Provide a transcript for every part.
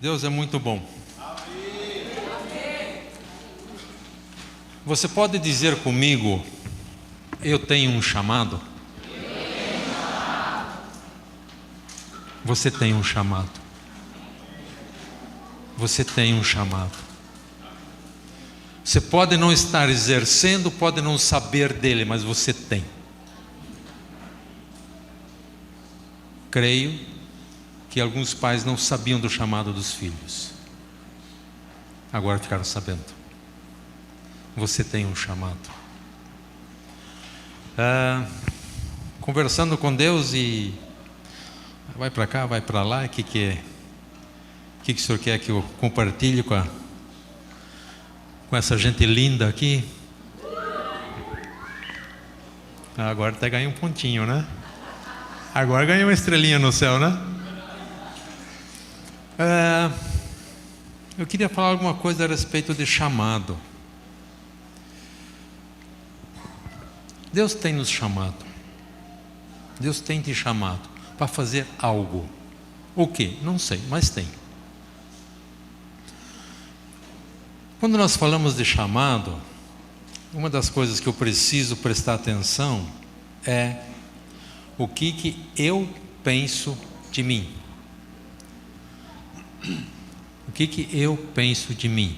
Deus é muito bom. Você pode dizer comigo, eu tenho um chamado? Você tem um chamado. Você tem um chamado. Você pode não estar exercendo, pode não saber dele, mas você tem. Creio que alguns pais não sabiam do chamado dos filhos. Agora ficaram sabendo. Você tem um chamado. Conversando com Deus e vai para cá, vai para lá, o que o Senhor quer que eu compartilhe com essa gente linda aqui? Agora até ganhei um pontinho, né? Agora ganhei uma estrelinha no céu, né? Eu queria falar alguma coisa a respeito de chamado. Deus tem nos chamado. Deus tem te chamado para fazer algo. O quê? Não sei, mas tem. Quando nós falamos de chamado, uma das coisas que eu preciso prestar atenção é o que eu penso de mim. O que eu penso de mim?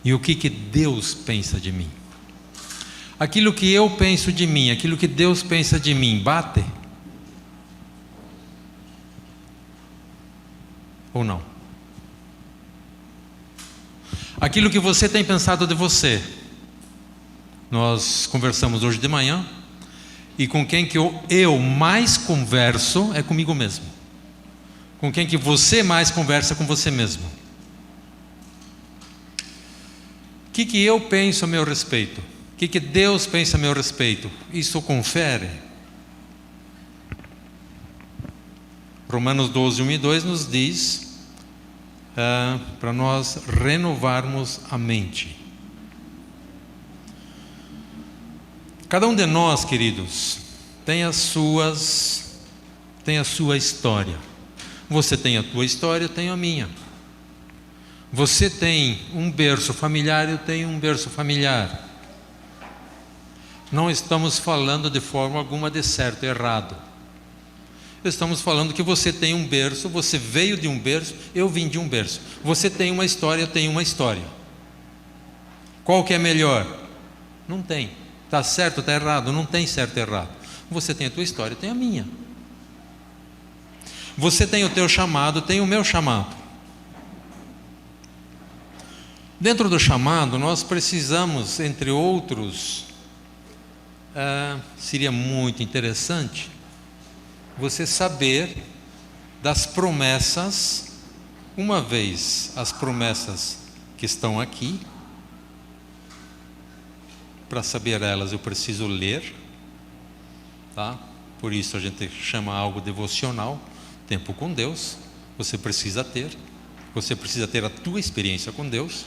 E o que Deus pensa de mim? Aquilo que eu penso de mim, aquilo que Deus pensa de mim, bate? Ou não? Aquilo que você tem pensado de você. Nós conversamos hoje de manhã, e com quem que eu mais converso é comigo mesmo. Com quem que você mais conversa com você mesmo. O que eu penso a meu respeito? O que Deus pensa a meu respeito? Isso confere. Romanos 12, 1 e 2 nos diz para nós renovarmos a mente. Cada um de nós, queridos, tem a sua história. Você tem a tua história, eu tenho a minha. Você tem um berço familiar, eu tenho um berço familiar. Não estamos falando de forma alguma de certo e errado. Estamos falando que você tem um berço, você veio de um berço, eu vim de um berço. Você tem uma história, eu tenho uma história. Qual que é melhor? Não tem. Está certo, está errado? Não tem certo e errado. Você tem a tua história, eu tenho a minha. Você tem o teu chamado, eu tenho o meu chamado. Dentro do chamado, nós precisamos, entre outros, seria muito interessante você saber das promessas. Uma vez as promessas que estão aqui, para saber elas eu preciso ler, tá? Por isso a gente chama algo devocional, tempo com Deus. Você precisa ter a tua experiência com Deus.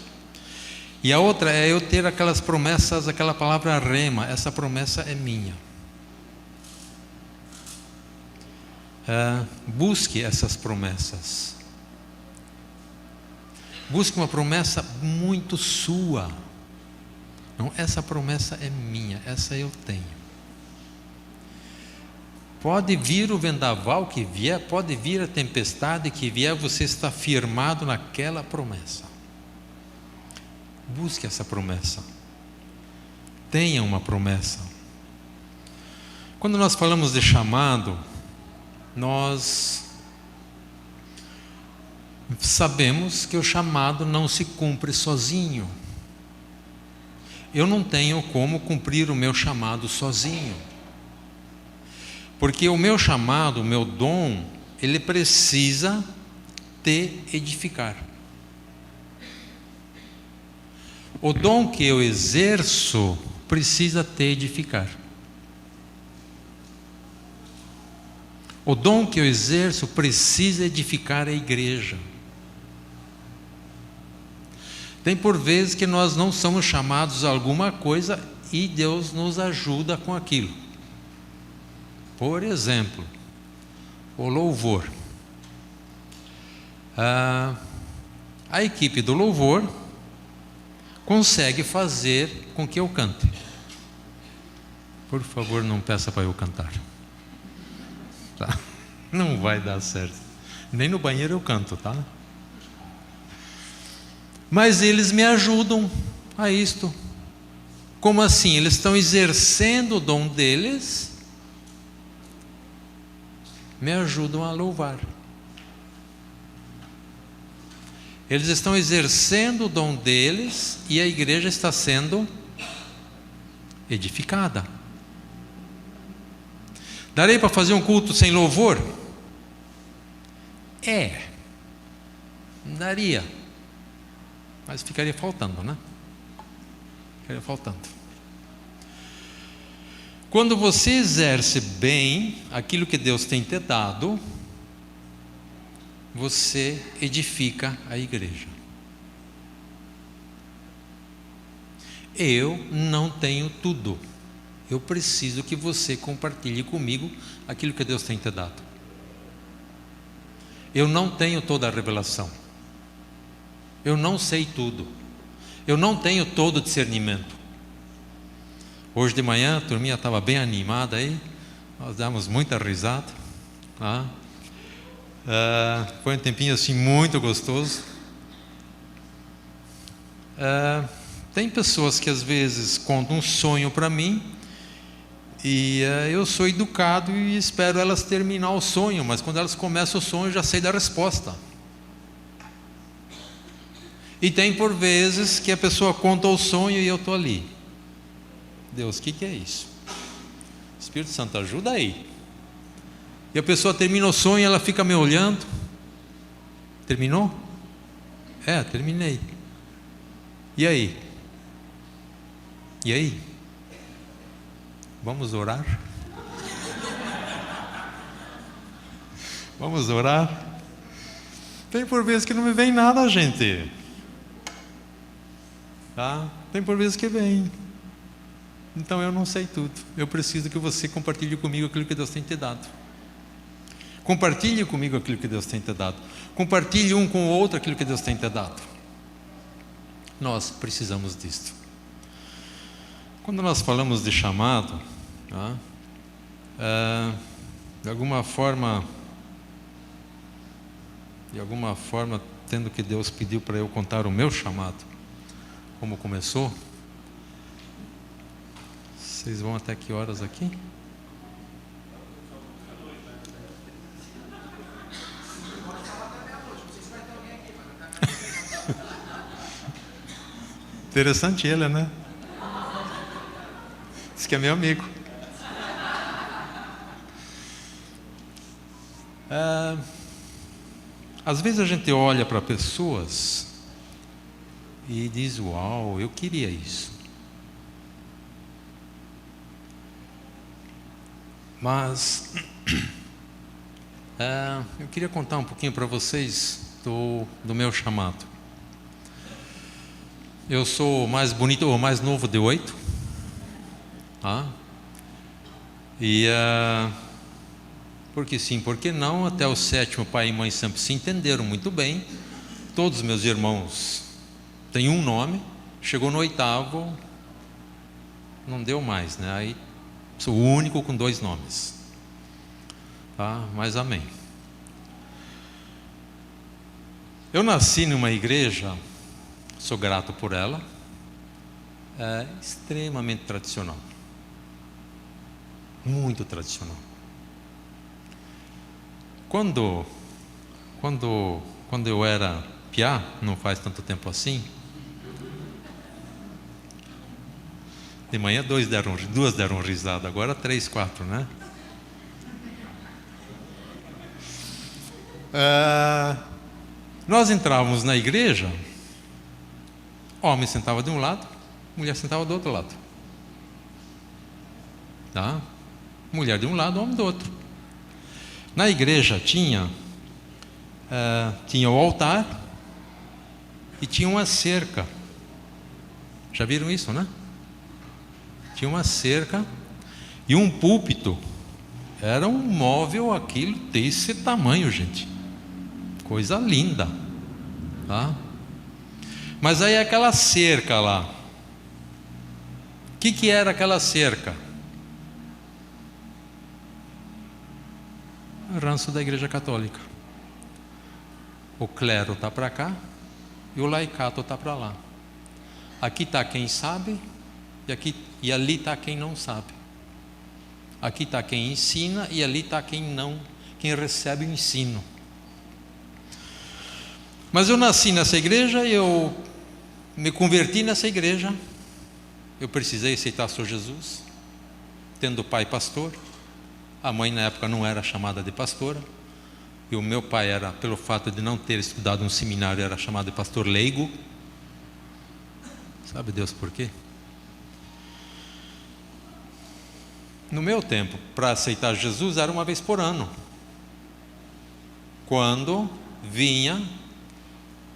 E a outra é eu ter aquelas promessas, aquela palavra rema, essa promessa é minha. Busque essas promessas. Busque uma promessa muito sua. Não, essa promessa é minha, essa eu tenho. Pode vir o vendaval que vier, pode vir a tempestade que vier, você está firmado naquela promessa. Busque essa promessa. Tenha uma promessa. Quando nós falamos de chamado, nós sabemos que o chamado não se cumpre sozinho. Eu não tenho como cumprir o meu chamado sozinho. Porque o meu chamado, o meu dom, ele precisa te edificar. O dom que eu exerço precisa te edificar. O dom que eu exerço precisa edificar a igreja. Tem por vezes que nós não somos chamados a alguma coisa e Deus nos ajuda com aquilo. Por exemplo, o louvor. A equipe do louvor consegue fazer com que eu cante. Por favor, não peça para eu cantar. Tá? Não vai dar certo. Nem no banheiro eu canto, tá? Mas eles me ajudam a isto. Como assim? Eles estão exercendo o dom deles, me ajudam a louvar. Eles estão exercendo o dom deles e a igreja está sendo edificada. Darei para fazer um culto sem louvor? Daria. Mas ficaria faltando, né? Ficaria faltando. Quando você exerce bem aquilo que Deus tem te dado, você edifica a igreja. Eu não tenho tudo. Eu preciso que você compartilhe comigo aquilo que Deus tem te dado. Eu não tenho toda a revelação. Eu não sei tudo. Eu não tenho todo o discernimento. Hoje de manhã a turminha estava bem animada aí. Nós damos muita risada. Tá? Foi um tempinho assim muito gostoso. Tem pessoas que às vezes contam um sonho para mim e eu sou educado e espero elas terminar o sonho, mas quando elas começam o sonho eu já sei da resposta. E tem por vezes que a pessoa conta o sonho e eu estou ali. Deus, o que é isso? Espírito Santo, ajuda aí. E a pessoa termina o sonho e ela fica me olhando. Terminou? Terminei. E aí? E aí? Vamos orar? Vamos orar? Tem por vezes que não me vem nada, gente. Tá? Tem por vezes que vem. Então eu não sei tudo. Eu preciso que você compartilhe comigo aquilo que Deus tem te dado. Compartilhe comigo aquilo que Deus tem te dado. Compartilhe um com o outro aquilo que Deus tem te dado. Nós precisamos disto. Quando nós falamos de chamado, tá? De alguma forma, tendo que Deus pediu para eu contar o meu chamado, como começou. Vocês vão até que horas aqui? Interessante ele, né? Diz que é meu amigo. Às vezes a gente olha para pessoas e diz, uau, eu queria isso. Mas eu queria contar um pouquinho para vocês do meu chamado. Eu sou o mais bonito, o mais novo de 8. Tá? E porque sim, porque não, até o 7º pai e mãe sempre se entenderam muito bem. Todos os meus irmãos têm um nome. Chegou no 8º, não deu mais, né? Aí sou o único com 2 nomes. Tá? Mas amém. Eu nasci numa igreja, sou grato por ela, extremamente tradicional. Muito tradicional. Quando eu era piá, não faz tanto tempo assim, de manhã 2 deram risada, agora 3, 4, né? Nós entrávamos na igreja, homem sentava de um lado, mulher sentava do outro lado. Tá? Mulher de um lado, homem do outro. Na igreja tinha o altar e tinha uma cerca. Já viram isso, né? Tinha uma cerca e um púlpito. Era um móvel aquilo desse tamanho, gente. Coisa linda, tá? Mas aí aquela cerca lá, o que era aquela cerca? O ranço da Igreja Católica. O clero está para cá e o laicato está para lá. Aqui está quem sabe e ali está quem não sabe. Aqui está quem ensina e ali está quem recebe o ensino. Mas eu nasci nessa igreja, eu me converti nessa igreja, eu precisei aceitar o Senhor Jesus, tendo pai pastor. A mãe na época não era chamada de pastora, e o meu pai era, pelo fato de não ter estudado um seminário, era chamado de pastor leigo. Sabe Deus por quê? No meu tempo, para aceitar Jesus era uma vez por ano. Quando vinha,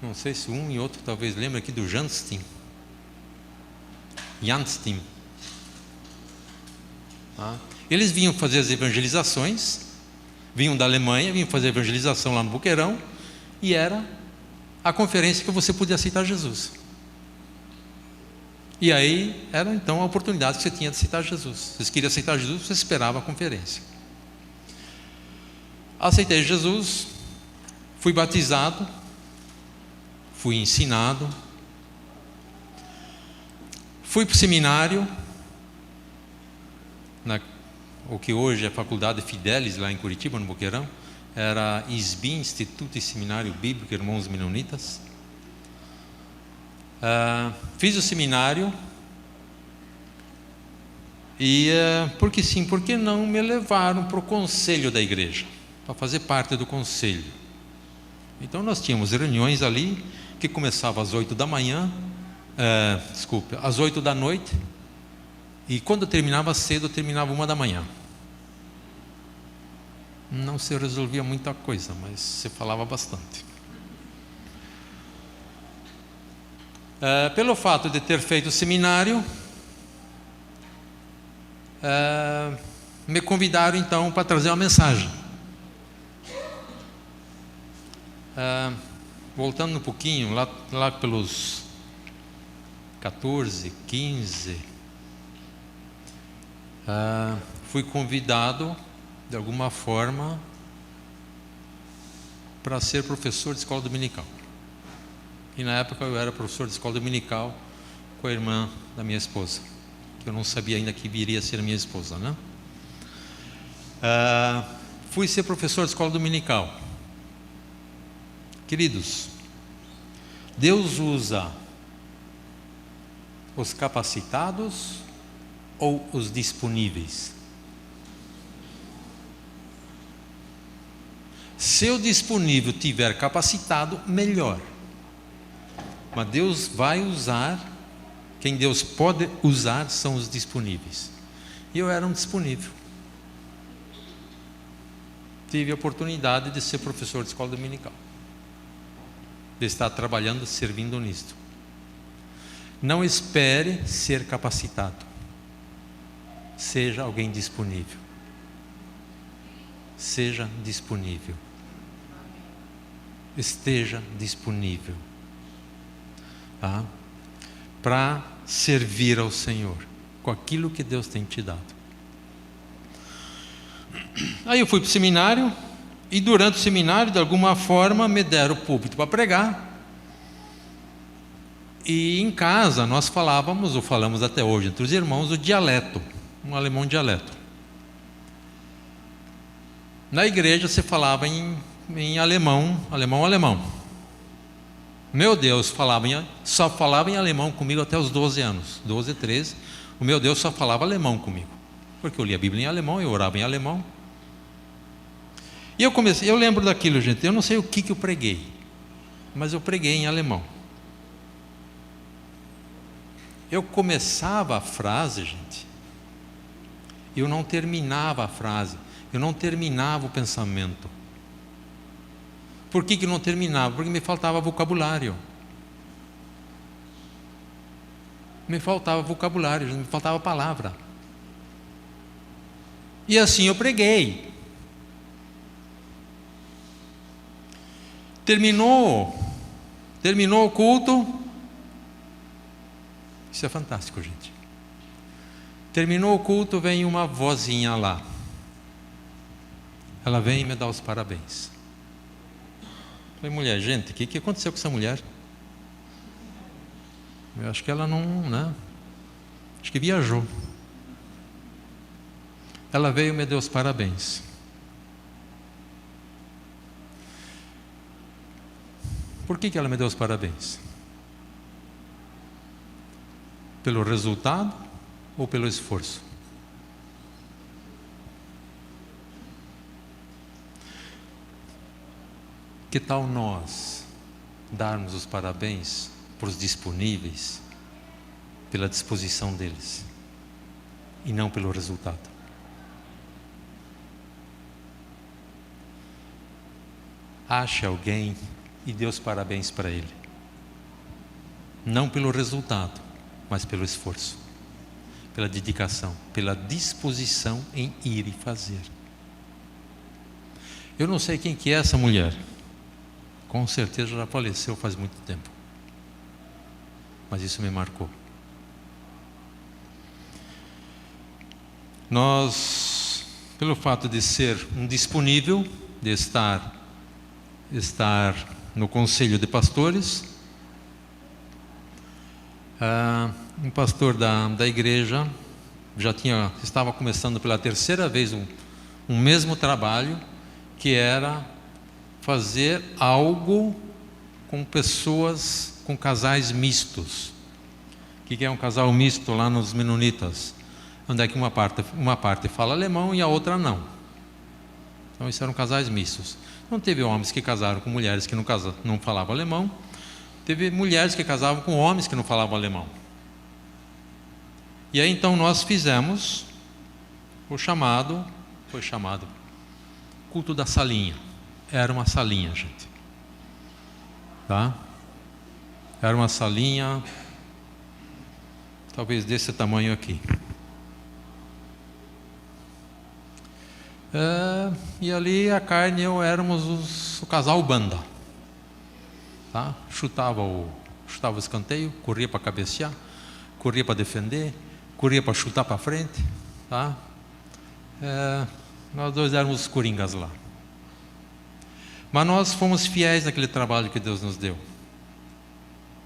não sei se um e outro talvez lembre aqui do Janstein. Eles vinham fazer as evangelizações, vinham da Alemanha, vinham fazer evangelização lá no Boqueirão, e era a conferência que você podia aceitar Jesus. E aí era então a oportunidade que você tinha de aceitar Jesus. Se você queria aceitar Jesus, você esperava a conferência. Aceitei Jesus, fui batizado, fui ensinado, fui para o seminário, o que hoje é a Faculdade Fidelis, lá em Curitiba, no Boqueirão, era ISBI, Instituto e Seminário Bíblico Irmãos Menonitas. Fiz o seminário e, porque sim, porque não me levaram para o conselho da igreja, para fazer parte do conselho. Então nós tínhamos reuniões ali, que começavam às 8 da manhã, às 8 da noite, e quando terminava cedo, terminava 1 da manhã. Não se resolvia muita coisa, mas se falava bastante. Pelo fato de ter feito o seminário, me convidaram então para trazer uma mensagem. Voltando um pouquinho, lá pelos 14, 15, fui convidado de alguma forma para ser professor de escola dominical. E na época eu era professor de escola dominical com a irmã da minha esposa, que eu não sabia ainda que viria a ser a minha esposa, né? Fui ser professor de escola dominical. Queridos, Deus usa os capacitados ou os disponíveis? Se o disponível tiver capacitado, melhor. Mas Deus vai usar, quem Deus pode usar são os disponíveis. E eu era um disponível. Tive a oportunidade de ser professor de escola dominical, de estar trabalhando, servindo nisto. Não espere ser capacitado. Seja alguém disponível. Seja disponível. Esteja disponível, tá? Para servir ao Senhor com aquilo que Deus tem te dado. Aí eu fui para o seminário, e durante o seminário, de alguma forma, me deram o púlpito para pregar. E em casa nós falávamos, ou falamos até hoje entre os irmãos, o dialeto, um alemão dialeto. Na igreja se falava em alemão. Meu Deus só falava em alemão comigo até os 12 anos, 12, 13. O meu Deus só falava alemão comigo, porque eu lia a Bíblia em alemão, eu orava em alemão. E eu lembro daquilo, gente, eu não sei o que eu preguei, mas eu preguei em alemão. Eu começava a frase, gente, eu não terminava a frase, eu não terminava o pensamento. Por que não terminava? Porque me faltava vocabulário. Me faltava palavra. E assim eu preguei. Terminou o culto. Isso é fantástico, gente. Terminou o culto, vem uma vozinha lá. Ela vem e me dá os parabéns. Falei, mulher, gente, o que aconteceu com essa mulher? Eu acho que ela não, né? Acho que viajou. Ela veio e me deu os parabéns. Por que ela me deu os parabéns? Pelo resultado ou pelo esforço? Que tal nós darmos os parabéns para os disponíveis pela disposição deles e não pelo resultado? Ache alguém e dê os parabéns para ele, não pelo resultado, mas pelo esforço, pela dedicação, pela disposição em ir e fazer. Eu não sei quem que é essa mulher, com certeza já faleceu faz muito tempo, mas isso me marcou. Nós, pelo fato de ser um disponível, de estar no conselho de pastores, um pastor da igreja estava começando pela terceira vez um mesmo trabalho, que era fazer algo com pessoas, com casais mistos. O que é um casal misto lá nos Menonitas? Onde é que uma parte fala alemão e a outra não. Então isso eram casais mistos. Não teve homens que casaram com mulheres que não falavam alemão. Teve mulheres que casavam com homens que não falavam alemão. E aí então nós fizemos foi chamado culto da salinha. Era uma salinha, gente. Tá? Era uma salinha, talvez desse tamanho aqui. E ali a carne e eu éramos o casal banda. Tá? Chutava o escanteio, corria para cabecear, corria para defender, corria para chutar para frente. Tá? Nós dois éramos os coringas lá. Mas nós fomos fiéis naquele trabalho que Deus nos deu,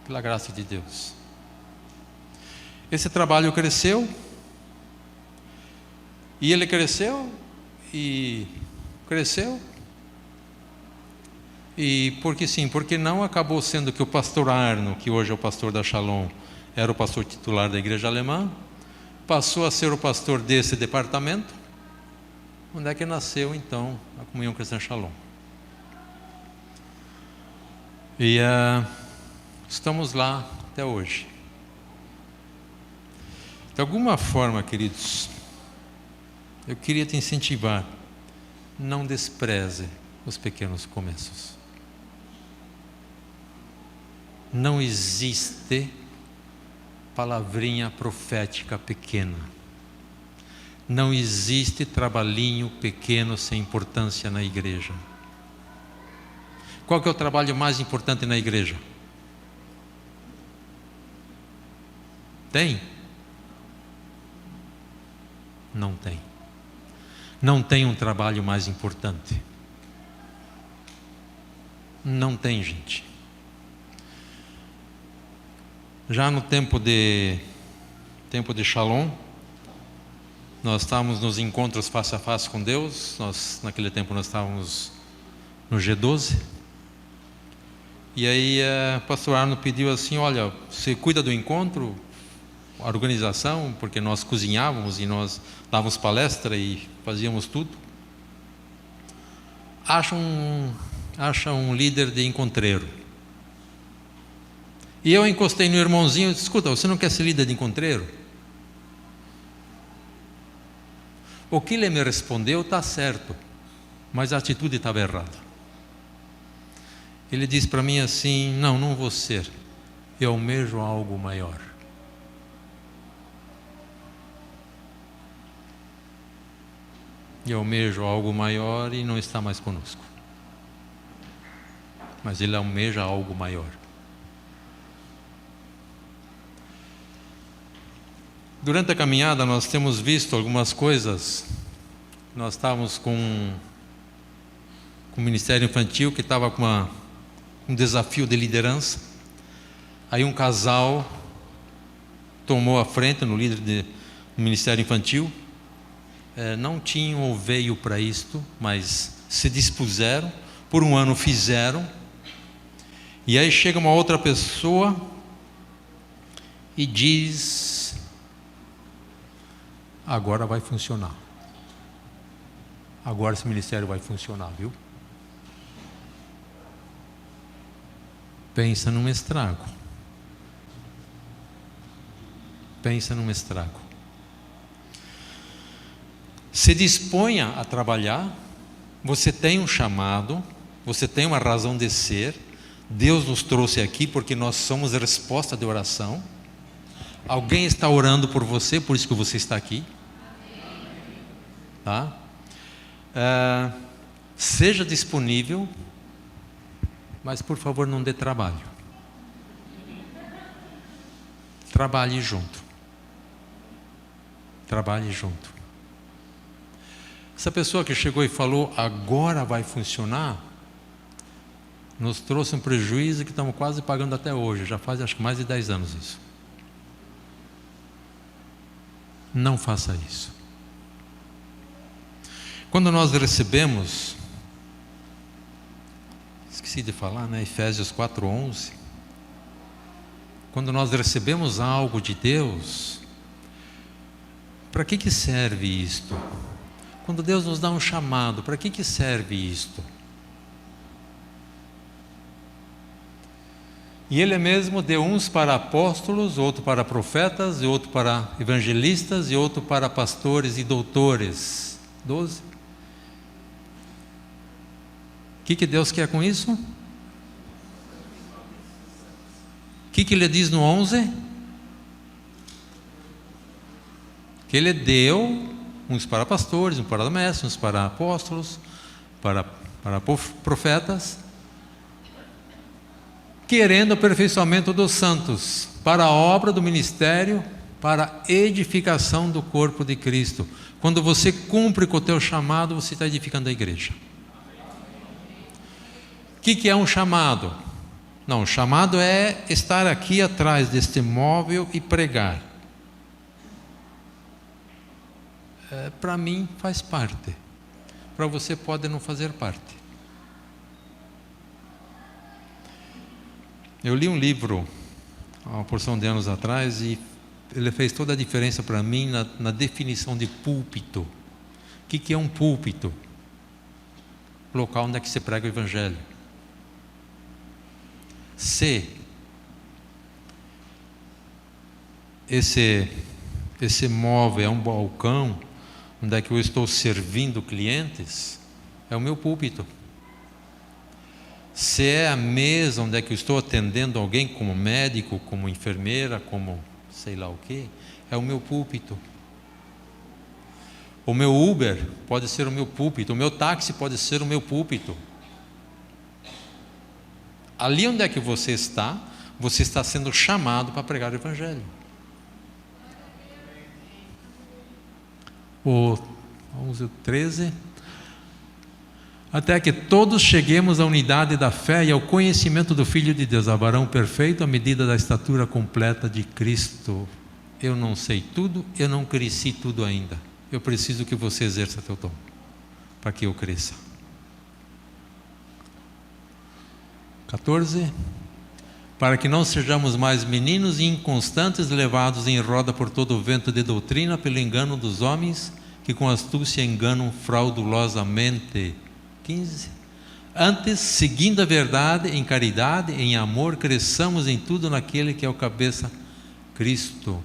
pela graça de Deus. Esse trabalho cresceu, e ele cresceu, e porque não acabou sendo que o pastor Arno, que hoje é o pastor da Shalom, era o pastor titular da igreja alemã, passou a ser o pastor desse departamento, onde é que nasceu então a Comunhão Cristã Shalom. E estamos lá até hoje. De alguma forma, queridos, eu queria te incentivar, não despreze os pequenos começos. Não existe palavrinha profética pequena. Não existe trabalhinho pequeno sem importância na igreja. Qual que é o trabalho mais importante na igreja? Tem? Não tem. Não tem um trabalho mais importante. Não tem, gente. Já no tempo de Shalom, nós estávamos nos encontros face a face com Deus. Naquele tempo nós estávamos no G12. E aí o pastor Arno pediu assim, olha, você cuida do encontro, a organização, porque nós cozinhávamos e nós dávamos palestra e fazíamos tudo. Acha um líder de encontreiro. E eu encostei no irmãozinho e disse, escuta, você não quer ser líder de encontreiro? O que ele me respondeu está certo, mas a atitude estava errada. Ele disse para mim assim, não vou ser, eu almejo algo maior. Eu almejo algo maior e não está mais conosco. mas ele almeja algo maior. Durante a caminhada nós temos visto algumas coisas. Nós estávamos com o Ministério Infantil que estava com um desafio de liderança. Aí um casal tomou a frente no líder do Ministério Infantil. Não tinham ou veio para isto, mas se dispuseram, por um ano fizeram. E aí chega uma outra pessoa e diz: agora vai funcionar. Agora esse ministério vai funcionar, viu? Pensa num estrago. Pensa num estrago. Se disponha a trabalhar. Você tem um chamado, você tem uma razão de ser. Deus nos trouxe aqui porque nós somos a resposta de oração. Alguém está orando por você, por isso que você está aqui. Tá? Seja disponível, mas por favor não dê trabalho. Trabalhe junto. Trabalhe junto. Essa pessoa que chegou e falou, agora vai funcionar, nos trouxe um prejuízo que estamos quase pagando até hoje. Já faz acho que mais de 10 anos isso. Não faça isso. Quando nós recebemos, esqueci de falar, né? Efésios 4:11. Quando nós recebemos algo de Deus, para que serve isto? Quando Deus nos dá um chamado, para que serve isto? E Ele mesmo deu uns para apóstolos, outro para profetas, e outro para evangelistas, e outro para pastores e doutores. 12. O que Deus quer com isso? O que Ele diz no 11? Que Ele deu uns para pastores, uns para mestres, uns para apóstolos, para profetas, querendo o aperfeiçoamento dos santos, para a obra do ministério, para a edificação do corpo de Cristo. Quando você cumpre com o teu chamado, você está edificando a igreja. O que é um chamado? Não, o chamado é estar aqui atrás deste móvel e pregar. Para mim faz parte. Para você pode não fazer parte. Eu li um livro há uma porção de anos atrás e ele fez toda a diferença para mim na definição de púlpito. O que é um púlpito? Local onde é que se prega o evangelho. Se esse móvel é um balcão onde é que eu estou servindo clientes, é o meu púlpito. Se é a mesa onde é que eu estou atendendo alguém como médico, como enfermeira, como sei lá o que, é o meu púlpito. O meu Uber pode ser o meu púlpito, o meu táxi pode ser o meu púlpito. Ali onde é que você está sendo chamado para pregar o evangelho. O 11:13. Até que todos cheguemos à unidade da fé e ao conhecimento do Filho de Deus, a varão perfeito, à medida da estatura completa de Cristo. Eu não sei tudo, eu não cresci tudo ainda. Eu preciso que você exerça teu dom, para que eu cresça. 14. Para que não sejamos mais meninos e inconstantes, levados em roda por todo o vento de doutrina, pelo engano dos homens, que com astúcia enganam fraudulosamente. 15. Antes, seguindo a verdade, em caridade, em amor, cresçamos em tudo naquele que é o cabeça, Cristo.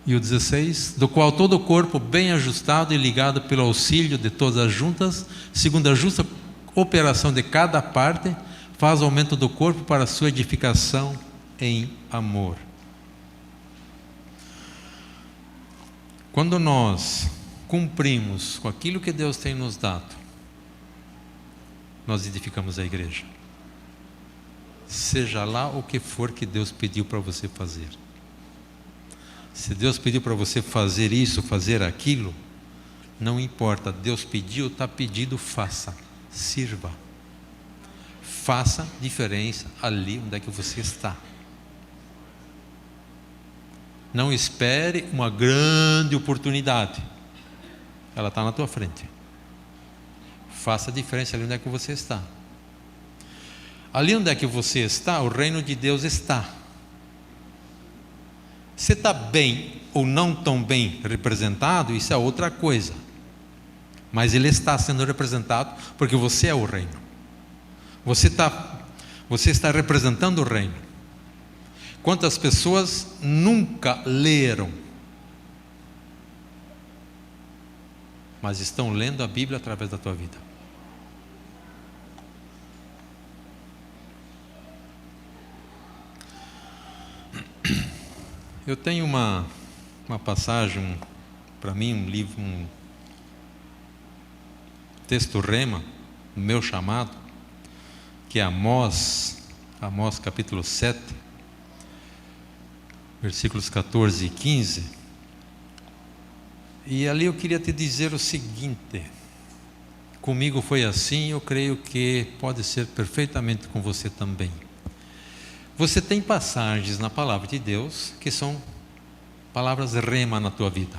E o 16. Do qual todo o corpo, bem ajustado e ligado pelo auxílio de todas as juntas, segundo a justa operação de cada parte, faz aumento do corpo para a sua edificação em amor. Quando nós cumprimos com aquilo que Deus tem nos dado, nós edificamos a igreja. Seja lá o que for que Deus pediu para você fazer. Se Deus pediu para você fazer isso, fazer aquilo, não importa, Deus pediu, está pedido, faça, sirva. Faça diferença ali onde é que você está. Não espere uma grande oportunidade. Ela está na tua frente. Faça diferença ali onde é que você está. Ali onde é que você está, o reino de Deus está. Você está bem ou não tão bem representado, isso é outra coisa. Mas ele está sendo representado porque você é o reino. Você está representando o reino. Quantas pessoas nunca leram, mas estão lendo a Bíblia através da tua vida? Eu tenho uma passagem, para mim, um livro, um texto rema, o meu chamado, que é Amós capítulo 7, versículos 14 e 15. E ali eu queria te dizer o seguinte: comigo foi assim, eu creio que pode ser perfeitamente com você também. Você tem passagens na palavra de Deus que são palavras rema na tua vida.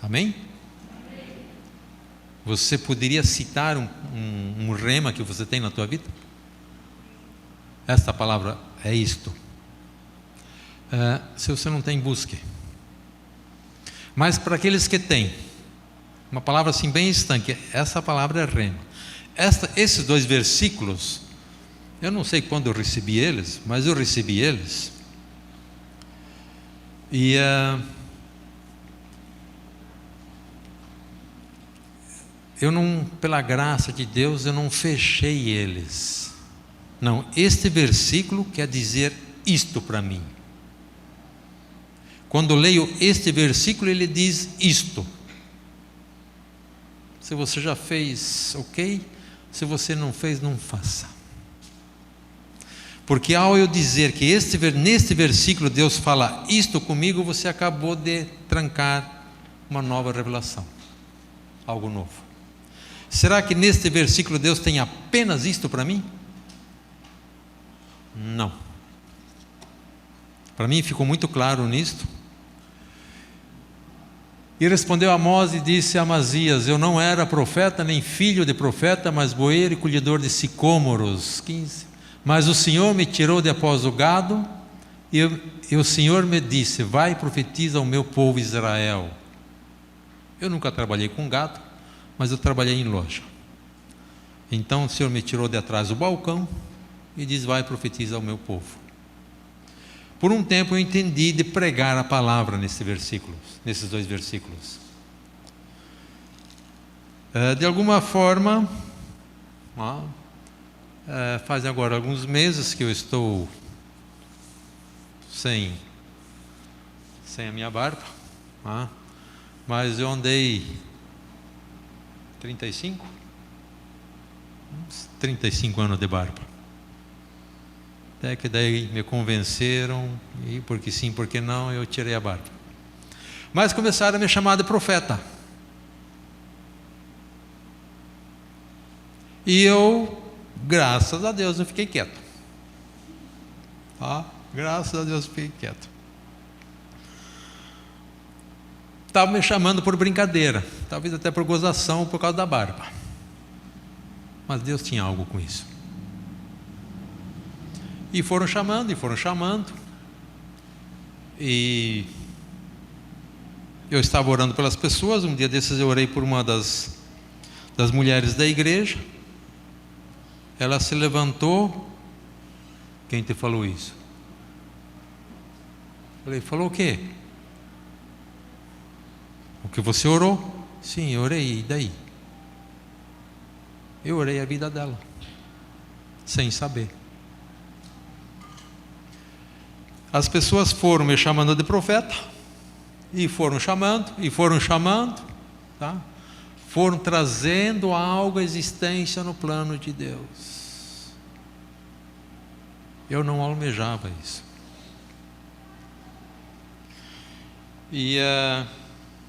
Amém? Você poderia citar um rema que você tem na tua vida? Esta palavra é isto. Se você não tem, busque. Mas para aqueles que têm, uma palavra assim bem estanque, essa palavra é rema. Esses 2 versículos, eu não sei quando eu recebi eles, mas eu recebi eles. E eu não, pela graça de Deus, eu não fechei eles. Não, este versículo quer dizer isto para mim. Quando eu leio este versículo, ele diz isto. Se você já fez, ok. Se você não fez, não faça. Porque ao eu dizer que neste versículo Deus fala isto comigo, você acabou de trancar uma nova revelação. Algo novo. Será que neste versículo Deus tem apenas isto para mim? Não. Para mim ficou muito claro nisto. E respondeu Amós e disse a Amazias: eu não era profeta, nem filho de profeta, mas boeiro e colhedor de sicômoros. 15. Mas o Senhor me tirou de após o gado, e o Senhor me disse: vai e profetiza ao meu povo Israel. Eu nunca trabalhei com gado, mas eu trabalhei em loja. Então o Senhor me tirou de atrás do balcão e diz: vai e profetiza ao meu povo. Por um tempo eu entendi de pregar a palavra nesses 2 versículos. De alguma forma, faz agora alguns meses que eu estou sem a minha barba, mas eu andei 35 anos de barba. Até que daí me convenceram, e porque sim, porque não, eu tirei a barba. Mas começaram a me chamar de profeta. E eu, graças a Deus, eu fiquei quieto. Graças a Deus, eu fiquei quieto. Estavam me chamando por brincadeira, talvez até por gozação, por causa da barba. Mas Deus tinha algo com isso. E foram chamando. E eu estava orando pelas pessoas. Um dia desses eu orei por uma das mulheres da igreja. Ela se levantou. Quem te falou isso? Falei: falou o quê? O que você orou? Sim, eu orei. E daí? Eu orei a vida dela, sem saber. As pessoas foram me chamando de profeta, e foram chamando, tá? foram trazendo algo à existência no plano de Deus. Eu não almejava isso. E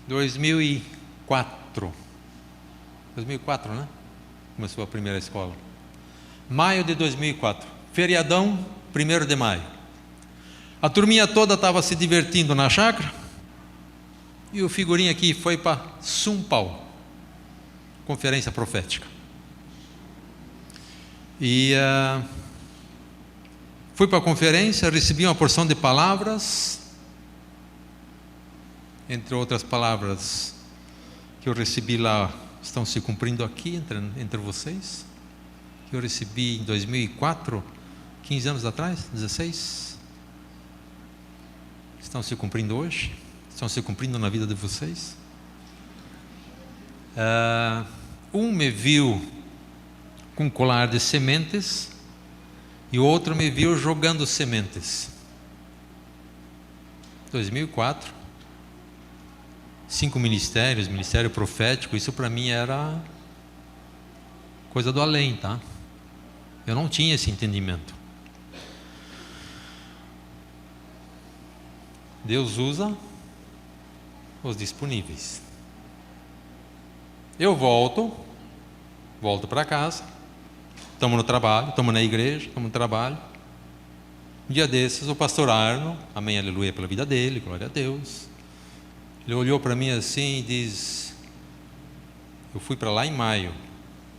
2004, né? Começou a primeira escola. Maio de 2004, feriadão, 1º de maio. A turminha toda estava se divertindo na chácara e o figurinha aqui foi para São Paulo, conferência profética. E fui para a conferência, recebi uma porção de palavras, entre outras palavras que eu recebi lá, estão se cumprindo aqui entre vocês, que eu recebi em 2004, 15 anos atrás, 16, estão se cumprindo hoje, estão se cumprindo na vida de vocês. Um me viu com um colar de sementes e o outro me viu jogando sementes. 2004, 5 ministérios, ministério profético, isso para mim era coisa do além, tá? Eu não tinha esse entendimento. Deus usa os disponíveis. Eu volto para casa, estamos no trabalho, estamos na igreja, estamos no trabalho. Um dia desses, o pastor Arno, amém, aleluia pela vida dele, glória a Deus, ele olhou para mim assim e diz: eu fui para lá em maio,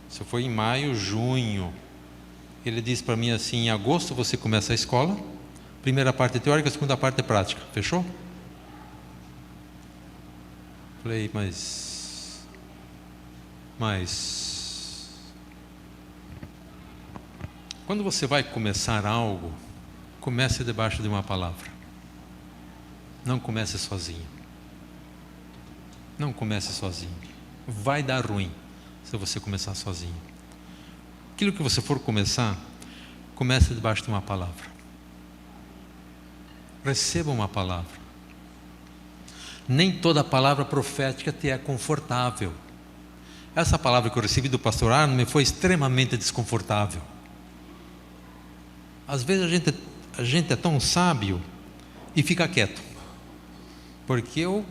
isso foi em maio, junho. Ele disse para mim assim: em agosto você começa a escola, primeira parte teórica, segunda parte prática, fechou? Falei, mas quando você vai começar algo, comece debaixo de uma palavra. Não comece sozinho. Não comece sozinho. Vai dar ruim se você começar sozinho. Aquilo que você for começar, comece debaixo de uma palavra. Receba uma palavra. Nem toda palavra profética te é confortável. Essa palavra que eu recebi do pastor Arno me foi extremamente desconfortável. Às vezes a gente é tão sábio e fica quieto. Porque eu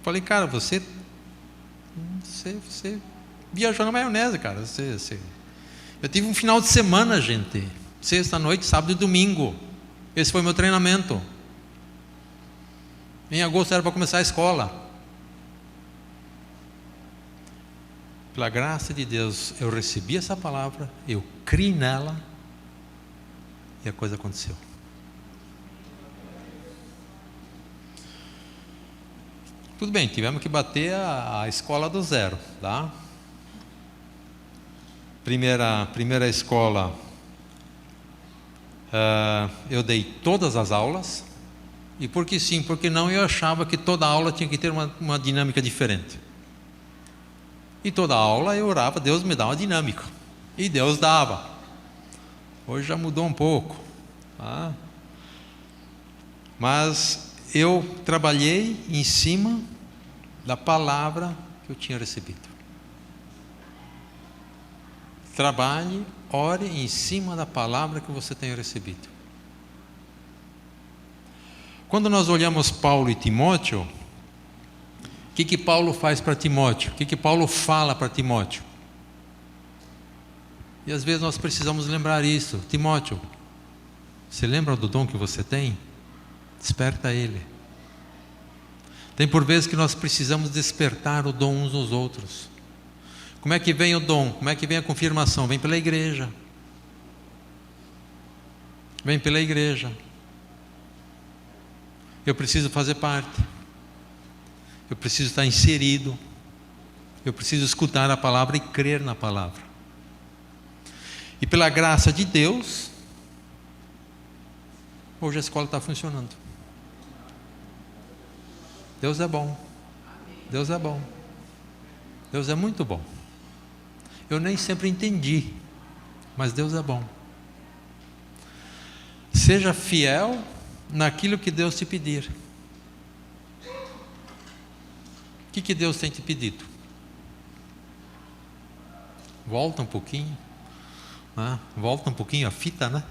falei, cara, você viajou na maionese, cara. Eu tive um final de semana, gente. Sexta noite, sábado e domingo. Esse foi meu treinamento. Em agosto era para começar a escola. Pela graça de Deus, eu recebi essa palavra, eu criei nela e a coisa aconteceu. Tudo bem, tivemos que bater a escola do zero, tá? Primeira escola, eu dei todas as aulas. E porque sim, porque não, eu achava que toda aula tinha que ter uma dinâmica diferente. E toda aula eu orava, Deus me dá uma dinâmica. E Deus dava. Hoje já mudou um pouco. Tá? Mas eu trabalhei em cima da palavra que eu tinha recebido. Trabalhe, ore em cima da palavra que você tenha recebido. Quando nós olhamos Paulo e Timóteo, o que Paulo faz para Timóteo? O que Paulo fala para Timóteo? E às vezes nós precisamos lembrar isso. Timóteo, você lembra do dom que você tem? Desperta ele. Tem por vezes que nós precisamos despertar o dom uns nos outros. Como é que vem o dom? Como é que vem a confirmação? Vem pela igreja. Vem pela igreja. Eu preciso fazer parte. Eu preciso estar inserido. Eu preciso escutar a palavra e crer na palavra. E pela graça de Deus, hoje a escola está funcionando. Deus é bom. Deus é bom. Deus é muito bom. Eu nem sempre entendi, mas Deus é bom. Seja fiel naquilo que Deus te pedir. O que Deus tem te pedido? Volta um pouquinho. Volta um pouquinho a fita, né?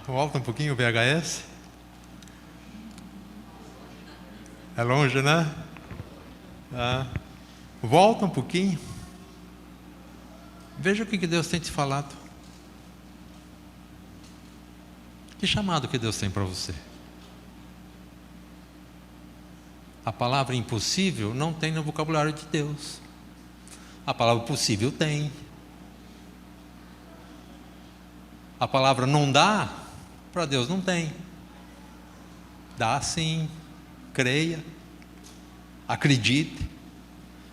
Volta um pouquinho o VHS. É longe, né? Volta um pouquinho. Veja o que Deus tem te falado. Que chamado que Deus tem para você? A palavra impossível não tem no vocabulário de Deus. A palavra possível tem. A palavra não dá, para Deus não tem. Dá sim. Creia. Acredite.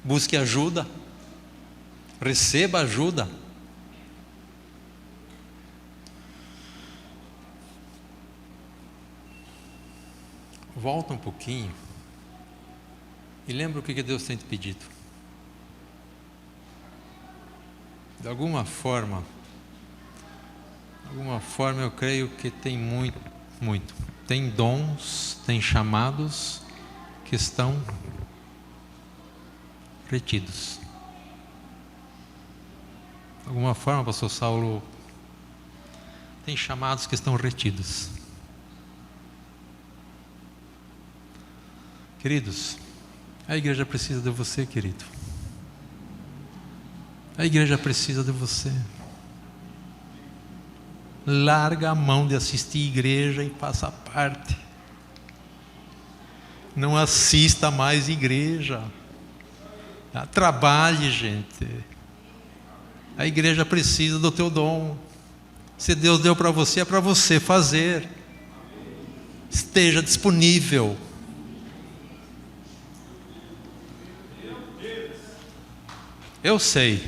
Busque ajuda. Receba ajuda. Volta um pouquinho e lembra o que Deus tem te pedido. De alguma forma eu creio que tem muito. Tem dons, tem chamados que estão retidos. De alguma forma, pastor Saulo, tem chamados que estão retidos. Queridos, a igreja precisa de você, querido. A igreja precisa de você. Larga a mão de assistir igreja e faça parte. Não assista mais igreja. Trabalhe, gente. A igreja precisa do teu dom. Se Deus deu para você, é para você fazer. Esteja disponível. Eu sei,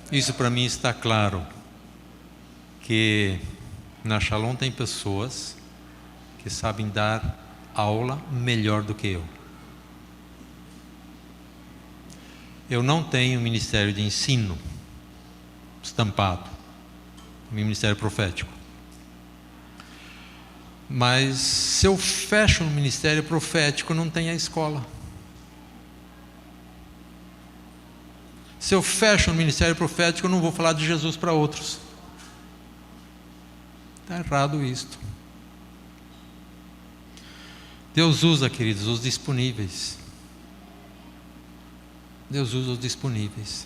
isso para mim está claro, que na Shalom tem pessoas que sabem dar aula melhor do que eu. Eu não tenho ministério de ensino estampado, ministério profético. Mas se eu fecho no ministério profético, não tem a escola. Se eu fecho no ministério profético, eu não vou falar de Jesus para outros. Está errado isto. Deus usa, queridos, os disponíveis. Deus usa os disponíveis.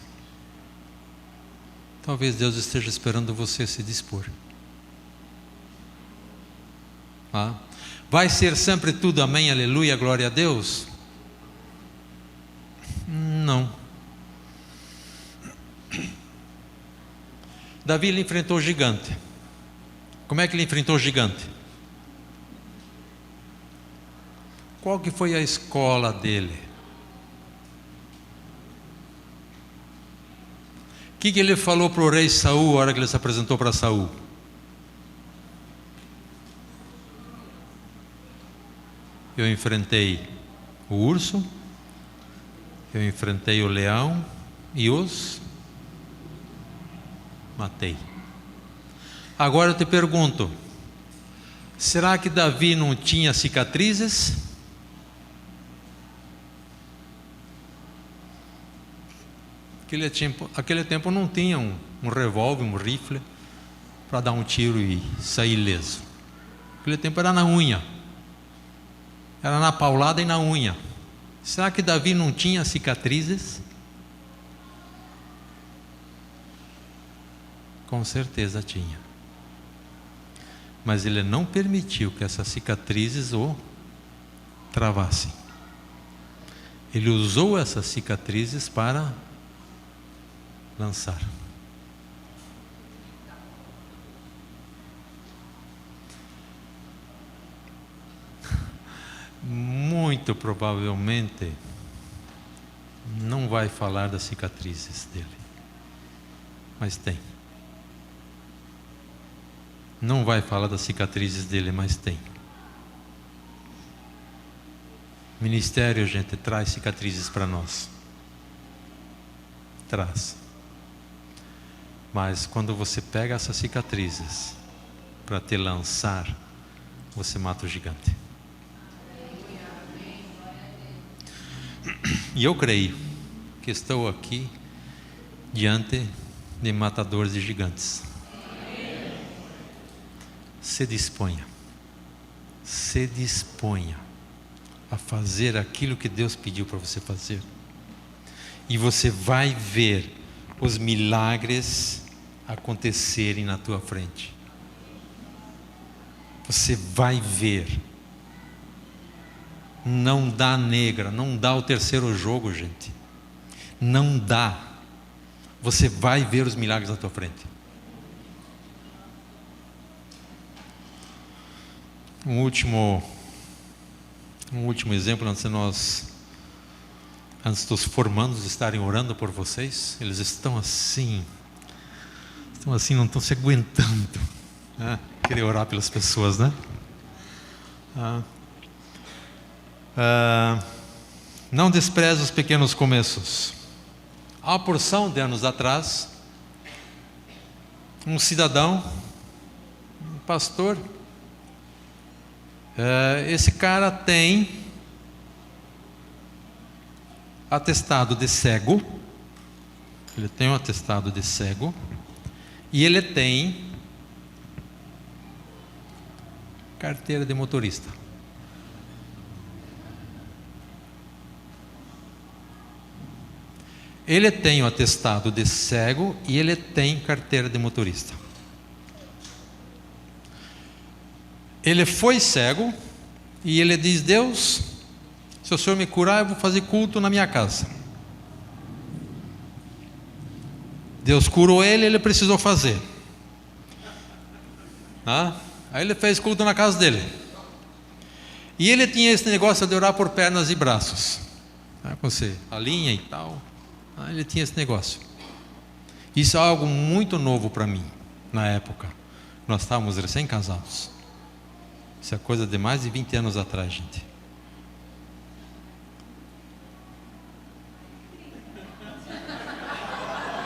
Talvez Deus esteja esperando você se dispor. Vai ser sempre tudo amém, aleluia, glória a Deus? Não. Davi, ele enfrentou o gigante. Como é que ele enfrentou o gigante? Qual que foi a escola dele? O que ele falou para o rei Saul, a hora que ele se apresentou para Saul? Eu enfrentei o urso, eu enfrentei o leão e os matei. Agora eu te pergunto, será que Davi não tinha cicatrizes? Aquele tempo não tinha um revólver, um rifle para dar um tiro e sair ileso. Aquele tempo era na unha, era na paulada e na unha. Será que Davi não tinha cicatrizes? Com certeza tinha. Mas ele não permitiu que essas cicatrizes o travassem. Ele usou essas cicatrizes para lançar. Muito provavelmente não vai falar das cicatrizes dele, mas tem. Não vai falar das cicatrizes dele, mas tem. Ministério, gente, traz cicatrizes para nós. Traz. Mas quando você pega essas cicatrizes para te lançar, você mata o gigante. E eu creio que estou aqui diante de matadores de gigantes. Se disponha a fazer aquilo que Deus pediu para você fazer, e você vai ver os milagres acontecerem na tua frente. Você vai ver. Não dá negra, não dá o terceiro jogo, gente. Não dá. Você vai ver os milagres na tua frente. Um último exemplo, antes dos formandos estarem orando por vocês, eles estão assim, não estão se aguentando, né? Querer orar pelas pessoas, né? Não despreze os pequenos começos. Há uma porção de anos atrás, um cidadão, um pastor, esse cara tem atestado de cego, ele tem um atestado de cego, e ele tem carteira de motorista. Ele tem o atestado de cego e ele tem carteira de motorista. Ele foi cego e ele diz: Deus, se o Senhor me curar, eu vou fazer culto na minha casa. Deus curou ele, ele precisou fazer. Aí ele fez culto na casa dele. E ele tinha esse negócio de orar por pernas e braços. Você alinha e tal. Ele tinha esse negócio. Isso é algo muito novo para mim, na época. Nós estávamos recém-casados. Isso é coisa de mais de 20 anos atrás, gente.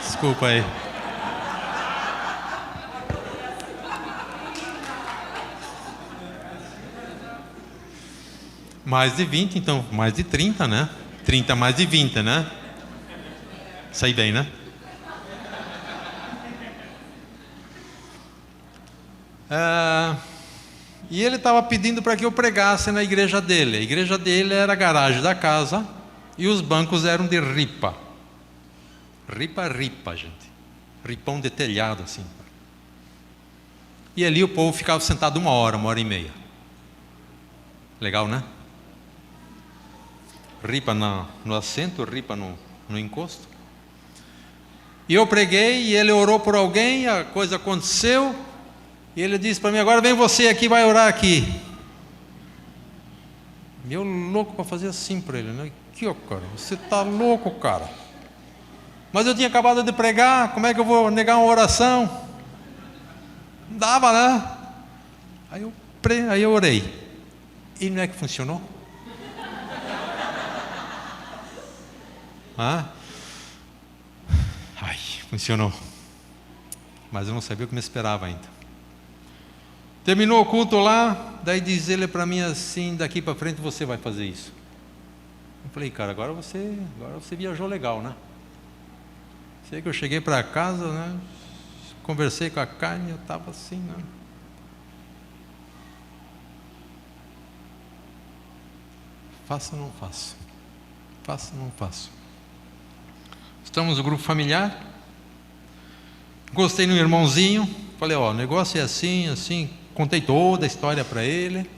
Desculpa aí. Mais de 20, então, mais de 30, né? 30 mais de 20, né? Sai bem, né? E ele estava pedindo para que eu pregasse na igreja dele. A igreja dele era a garagem da casa e os bancos eram de ripa. Ripa, gente. Ripão de telhado, assim. E ali o povo ficava sentado 1 hora e meia. Legal, né? Ripa no assento, ripa no encosto. E eu preguei e ele orou por alguém, a coisa aconteceu. E ele disse para mim: agora vem você aqui, vai orar aqui. Meu louco para fazer assim para ele, né? Aqui, ó, cara, você está louco, cara. Mas eu tinha acabado de pregar, como é que eu vou negar uma oração? Não dava, né? Aí eu orei. E não é que funcionou? Funcionou. Mas eu não sabia o que me esperava ainda. Terminou o culto lá, daí diz ele para mim assim: daqui para frente você vai fazer isso. Eu falei: cara, agora você viajou legal, né? Sei que eu cheguei para casa, né? Conversei com a carne, eu estava assim, né? Faço ou não faço? Faço ou não faço? Estamos no grupo familiar. Gostei no irmãozinho. Falei: ó, o negócio é assim, assim. Contei toda a história para ele.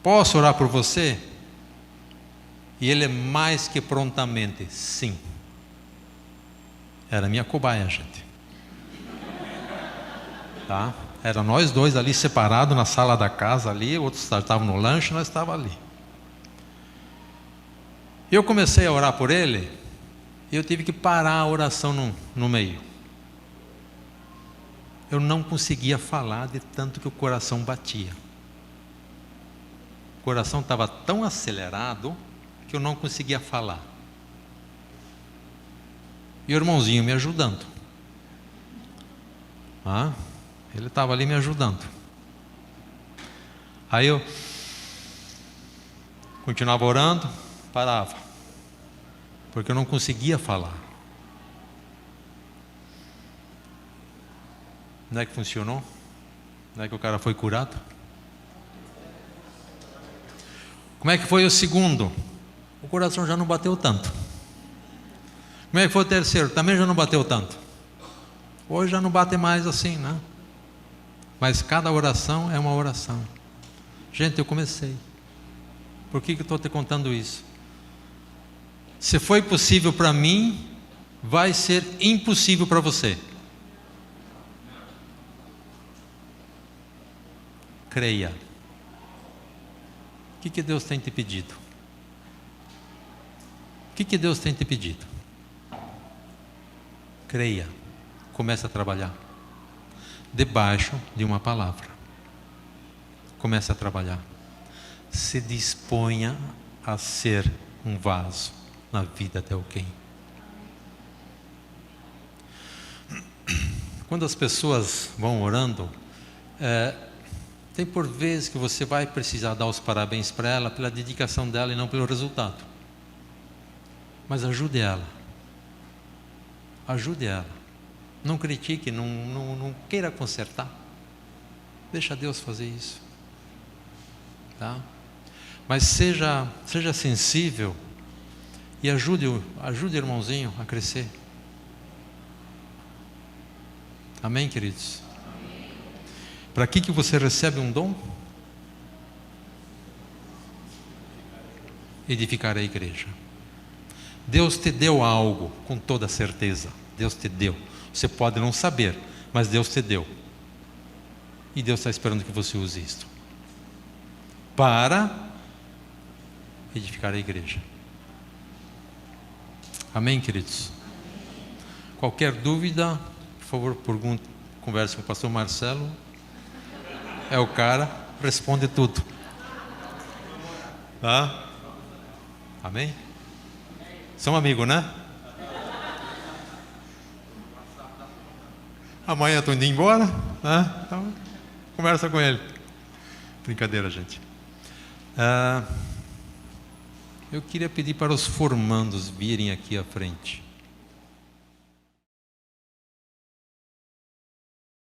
Posso orar por você? E ele mais que prontamente: sim. Era minha cobaia, gente. Tá? Era nós dois ali separados na sala da casa ali. Outros estavam no lanche, nós estávamos ali. Eu comecei a orar por ele. E eu tive que parar a oração no meio. Eu não conseguia falar de tanto que o coração batia. O coração estava tão acelerado que eu não conseguia falar. E o irmãozinho me ajudando. Ele estava ali me ajudando. Aí eu continuava orando, parava. Porque eu não conseguia falar. Não é que funcionou? Não é que o cara foi curado? Como é que foi o segundo? O coração já não bateu tanto. Como é que foi o terceiro? Também já não bateu tanto. Hoje já não bate mais assim, né? Mas cada oração é uma oração. Gente, eu comecei. Por que eu estou te contando isso? Se foi possível para mim, vai ser impossível para você. Creia. O que Deus tem te pedido? O que Deus tem te pedido? Creia. Comece a trabalhar. Debaixo de uma palavra. Comece a trabalhar. Se disponha a ser um vaso na vida de alguém. Quando as pessoas vão orando, tem por vezes que você vai precisar dar os parabéns para ela pela dedicação dela e não pelo resultado. Mas ajude ela. Ajude ela. Não critique, não queira consertar. Deixa Deus fazer isso. Tá? Mas seja sensível e ajude o irmãozinho a crescer. Amém, queridos? Para que você recebe um dom? Edificar a igreja. Deus te deu algo, com toda certeza. Deus te deu. Você pode não saber, mas Deus te deu. E Deus está esperando que você use isto para edificar a igreja. Amém, queridos? Qualquer dúvida, por favor, pergunte, converse com o pastor Marcelo. É o cara, responde tudo. Tá? Amém? São amigos, né? Amanhã estou indo embora, né? Então, conversa com ele. Brincadeira, gente. Eu queria pedir para os formandos virem aqui à frente.